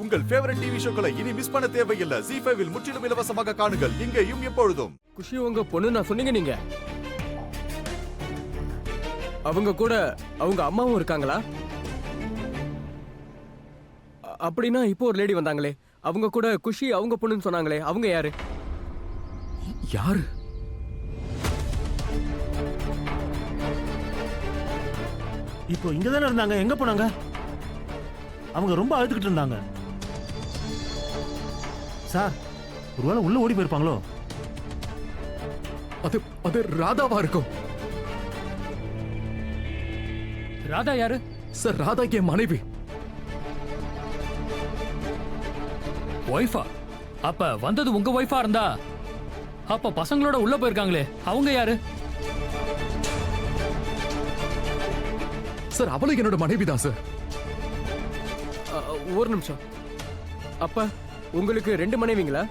உங்கள் favourite TV ஷோக்களை இனி miss பண்ண தேவையில்லை. ZEE5 இல் முற்றிலும் இலவசமாக காணுங்கள், இங்கேயும் எப்பொழுதும். குஷி உங்க பொண்ணு நான் சொன்னீங்க நீங்க. அவங்க கூட அவங்க அம்மாவும் இருக்காங்களா? அப்படின்னா இப்போ ஒரு லேடி வந்தாங்களே, அவங்க கூட குஷி அவங்க பொண்ணுன்னு சொன்னாங்களே, அவங்க யாரு? யாரு? இப்போ இங்க தானே இருந்தாங்க, எங்க போனாங்க? அவங்க ரொம்ப அழுதுகிட்டு இருந்தாங்க சார். ஒருவேளை உள்ள ஓடி போயிருப்பாங்களோ? அது ராதாவா இருக்கும். ராதா யாரு சார்? ராதா என் மனைவி. ஒய்ஃபா? அப்ப வந்தது உங்க ஒய்ஃபா இருந்தா அப்ப பசங்களோட உள்ள போயிருக்காங்களே, அவங்க யாரு? சார் அவளும் என்னோட மனைவி தான் சார். ஒரு நிமிஷம். அப்ப உங்களுக்கு 2 மனைவிங்களா?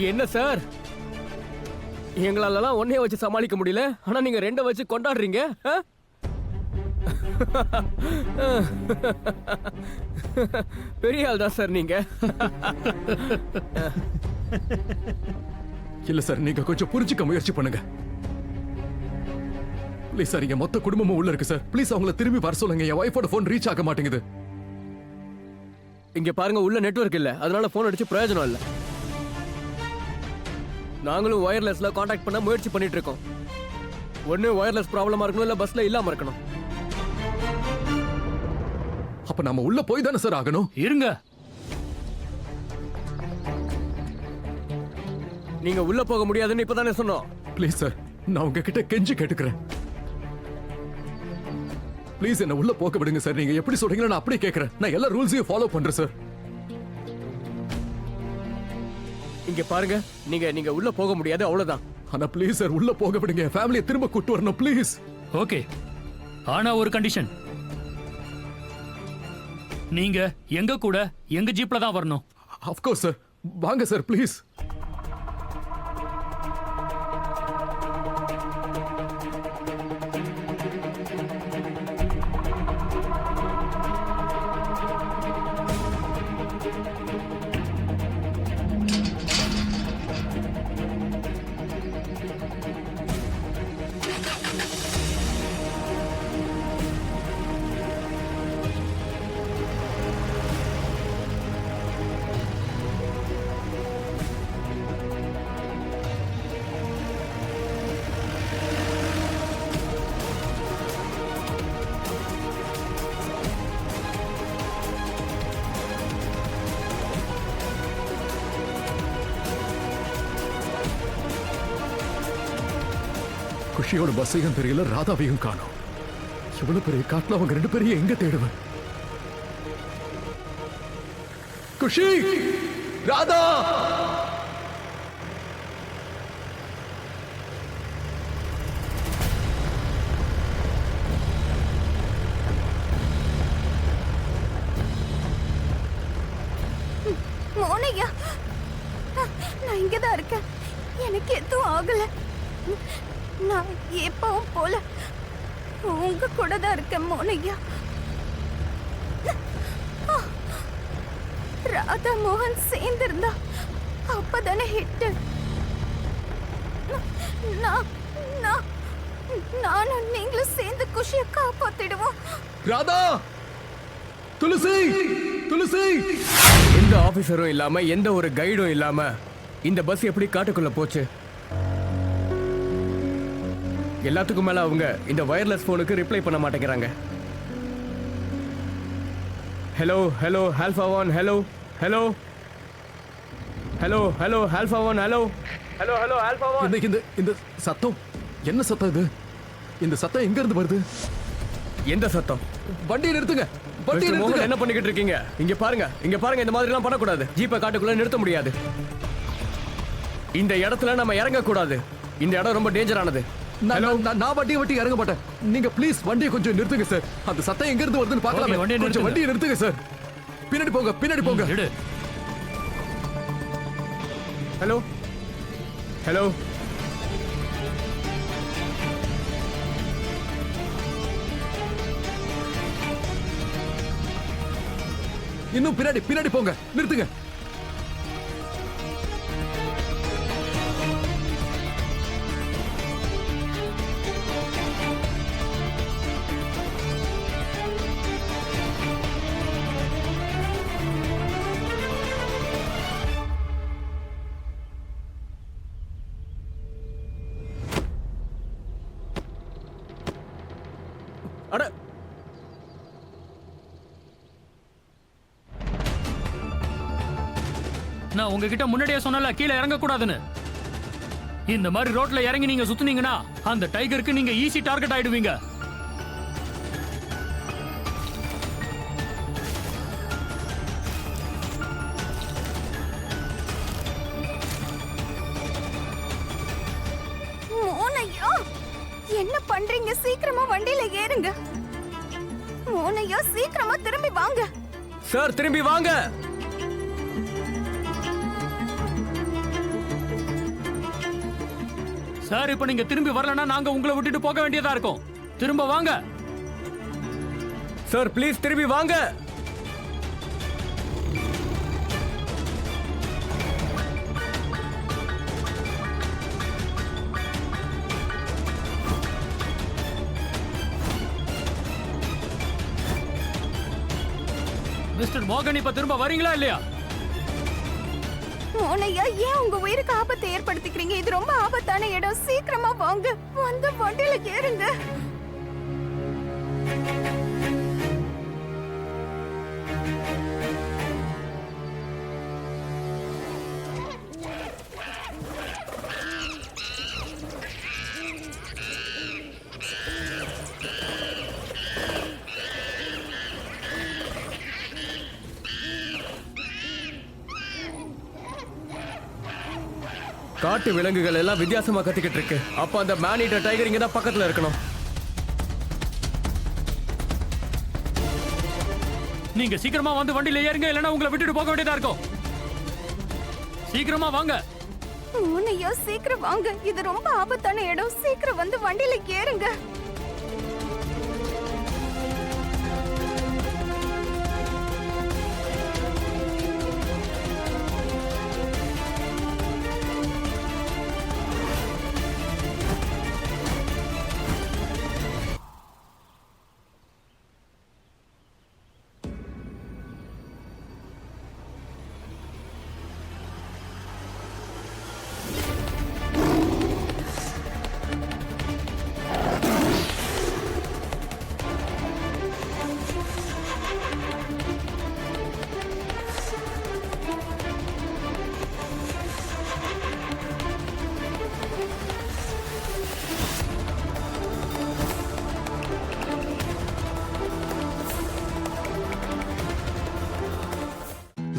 என்ன சார், எங்களாலலாம் ஒன்னே வச்சு சமாளிக்க முடியல, ஆனா நீங்க 2 வச்சு கொண்டாடுறீங்க. பெரிய ஆள் தான் சார் நீங்க. இல்ல சார், நீங்க கொஞ்சம் புரிஞ்சுக்க முயற்சி பண்ணுங்க ப்ளீஸ் சார். என் மொத்த குடும்பமும் உள்ள இருக்கு சார். ப்ளீஸ் அவங்கள திரும்பி வர சொல்லுங்க. என் வைஃபோட போன் ரீச் ஆக மாட்டேங்குது. இங்க பாருங்க, உள்ள நெட்வொர்க் இல்ல, அதனால போன் அடிச்சு பிரயோஜனம் இல்ல. நாங்களும் வயர்லெஸ்ல கான்டாக்ட் பண்ண முயற்சி பண்ணிட்டு இருக்கோம். ஒண்ணு வயர்லெஸ் ப்ராப்ளமா இருக்கணும், இல்ல பஸ்ல இல்லாம இருக்கணும். அப்ப நாம உள்ள போய் தானே சார் ஆகணும். இருங்க, நீங்க உள்ள போக முடியாதுன்னு இப்பதானே சொன்னோம். ப்ளீஸ் சார், நான் உங்ககிட்ட கெஞ்சி கேட்டுக்கிறேன். ப்ளீஸ் என்ன உள்ள போக விடுங்க சார். நீங்க எப்படி சொல்றீங்களோ நான் அப்படியே கேட்கிறேன். நான் எல்லா ரூல்ஸையும் ஃபாலோ பண்றேன் சார். இங்க பாருங்க, நீங்க உள்ள போக முடியாது, அவ்வளவுதான். ஆனா ப்ளீஸ் சார், உள்ள போக விடுங்க. ஃபேமிலியை திரும்ப கூட்டு வரணும் ப்ளீஸ். ஓகே. ஆனா ஒரு கண்டிஷன், நீங்க எங்க கூட எங்க ஜீப்ல தான் வரணும். Of course sir. வாங்க சார் ப்ளீஸ். குஷியோட பஸ்ஸையும் தெரியல, ராதாவையும் காணோம். இவ்வளவு பெரிய காட்டுல அவங்க 2 பேரையும் எங்க தேடுவேன்? குஷி, ராதா! மோனையா, நான் இங்கதான் இருக்கேன். எனக்கு எதுவும் ஆகல. நான் எப்பவும் போல உங்க கூட தான் இருக்கேன் மோனையா. ராதா மோகன் சேர்ந்திருந்தா அப்பதானே ஹிட். நானும் நீங்களும் சேர்ந்து குஷியை காப்பாத்திடுவோம். ராதா! துளசி! துளசி! எந்த ஆபீசரும் இல்லாம, எந்த ஒரு கைடும் இல்லாம இந்த பஸ் எப்படி காட்டுக்குள்ள போச்சு? எல்லாத்துக்கும் மேல அவங்க இந்த வயர்லெஸ் போனுக்கு ரிப்ளை பண்ண மாட்டேங்கிறாங்க. Hello hello alpha 1, hello hello hello hello alpha 1, hello hello hello alpha 1. இந்த சத்தம் என்ன சத்தம் இது? இந்த சத்தம் எங்க இருந்து வருது? எந்த சத்தம்? வண்டியை நிறுத்துங்க. வண்டியை மிஸ்டர் மோகன், நிறுத்துங்க. என்ன பண்ணிக்கிட்டு இருக்கீங்க? இங்க பாருங்க, இங்க பாருங்க. இந்த மாதிரி எல்லாம் பண்ணக்கூடாது. ஜீப்பை காட்டுக்குள்ள நிறுத்த முடியாது. இந்த இடத்துல நம்ம இறங்க கூடாது. இந்த இடம் ரொம்ப டேஞ்சரானது. நான் வண்டியை விட்டு இறங்க மாட்டேன். நீங்க ப்ளீஸ் வண்டியை கொஞ்சம் நிறுத்துங்க சார். அந்த சத்தம் எங்க இருந்து வருதுன்னு பார்க்கலாம். கொஞ்சம் வண்டியை நிறுத்துங்க சார். பின்னாடி போங்க, பின்னாடி போங்க. ஹலோ ஹலோ இன்னும் பின்னாடி பின்னாடி போங்க, நிறுத்துங்க. அட நான் உங்ககிட்ட முன்னாடியே சொன்னல கீழே இறங்க கூடாதுன்னு. இந்த மாதிரி ரோட்ல இறங்கி நீங்க சுத்துனீங்கன்னா அந்த டைகருக்கு நீங்க ஈஸி டார்கெட் ஆயிடுவீங்க. மோனையா என்ன பண்றீங்க? சீக்கிரமா வண்டியில ஏறுங்க. மோனையா சீக்கிரமா திரும்பி வாங்க. சார் திரும்பி வாங்க. சார் இப்போ நீங்க திரும்பி வரலன்னா நாங்க உங்களை விட்டுட்டு போக வேண்டியதா இருக்கும். திரும்ப வாங்க சார், ப்ளீஸ் திரும்பி வாங்க. மிஸ்டர் மோகன், இப்ப திரும்ப வரீங்களா இல்லையா? மோனையா ஏன் உங்க உயிருக்கு ஆபத்தை ஏற்படுத்திக்கிறீங்க? இது ரொம்ப ஆபத்தான இடம். சீக்கிரமா வாங்க, வந்து வண்டியில ஏறுங்க. காட்டு விலங்குகள் எல்லாம் வித்தியாசமா கத்திக்கிட்டு இருக்கு. அப்ப அந்த மேன் ஈட்டர் டைகர் இங்க தான் பக்கத்துல இருக்கணும். நீங்க சீக்கிரமா வந்து வண்டியில ஏறுங்க, இல்லைன்னா உங்களை விட்டுட்டு போக வேண்டியதா இருக்கும். சீக்கிரமா வாங்க. மோனையா சீக்கிரம் வாங்க, இது ரொம்ப ஆபத்தான இடம். சீக்கிரம் வந்து வண்டியில ஏறுங்க.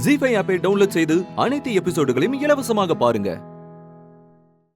ZEE5 ஆப்பை டவுன்லோட் செய்து அனைத்து எபிசோடுகளையும் இலவசமாக பாருங்க.